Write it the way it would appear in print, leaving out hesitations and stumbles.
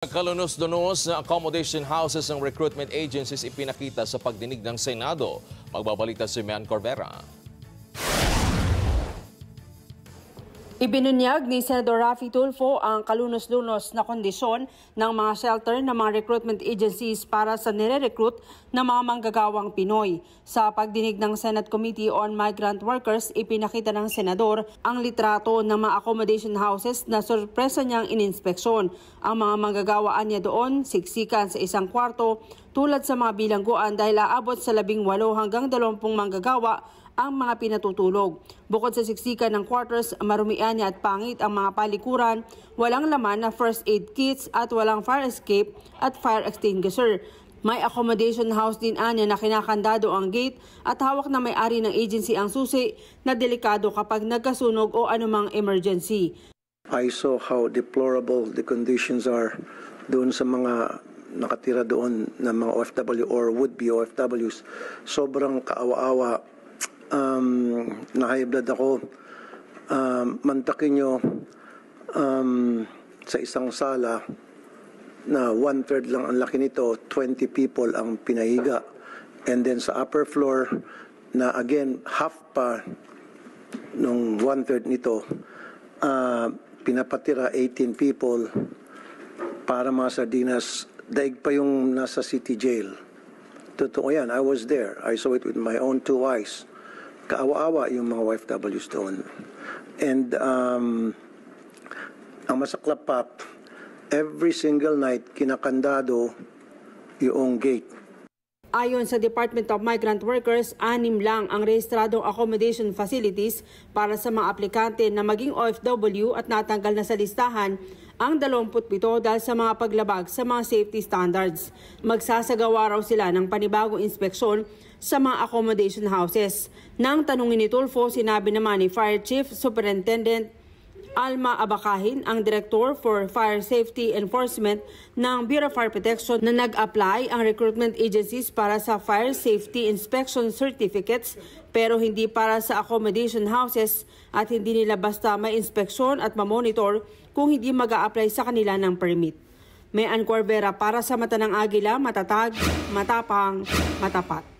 Kalunos-lunos na accommodation houses ng recruitment agencies ipinakita sa pagdinig ng Senado. Magbabalita si Mian Corbera. Ibinunyag ni Senador Raffy Tulfo ang kalunos-lunos na kondisyon ng mga shelter ng mga recruitment agencies para sa nire-recruit ng mga manggagawang Pinoy. Sa pagdinig ng Senate Committee on Migrant Workers, ipinakita ng Senador ang litrato ng mga accommodation houses na sorpresa niyang ininspeksyon. Ang mga manggagawaan niya doon, siksikan sa isang kwarto, tulad sa mga bilangguan dahil aabot sa 18 hanggang 20 manggagawa ang mga pinatutulog. Bukod sa siksikan ng quarters, marumian niya at pangit ang mga palikuran, walang laman na first aid kits at walang fire escape at fire extinguisher. May accommodation house din anya na kinakandado ang gate at hawak na may-ari ng agency ang susi na delikado kapag nagkasunog o anumang emergency. I saw how deplorable the conditions are doon sa mga nakatira doon na mga OFW or would-be OFWs. Sobrang kaawa-awa. Na-high blood ako. Mantakin nyo sa isang sala na 1/3 lang ang laki nito, 20 people ang pinahiga. And then sa upper floor na again half pa nung 1/3 nito, pinapatira 18 people para mga sardinas. Daig pa yung nasa city jail. Totoo yan, I was there. I saw it with my own 2 eyes. Kaawa-awa yung mga OFWs doon. And ang masaklap pa, every single night kinakandado yung gate. Ayon sa Department of Migrant Workers, 6 lang ang rehistradong accommodation facilities para sa mga aplikante na maging OFW at natanggal na sa listahan ang 27 dahil sa mga paglabag sa mga safety standards. Magsasagawa raw sila ng panibagong inspeksyon sa mga accommodation houses. Nang tanungin ni Tulfo, sinabi naman ni Fire Chief Superintendent Alma Abakahin, ang Director for Fire Safety Enforcement ng Bureau of Fire Protection, na nag-apply ang recruitment agencies para sa Fire Safety Inspection Certificates pero hindi para sa accommodation houses at hindi nila basta may inspeksyon at mamonitor kung hindi mag-a-apply sa kanila ng permit. Mian Corbera para sa Mata ng Agila, matatag, matapang, matapat.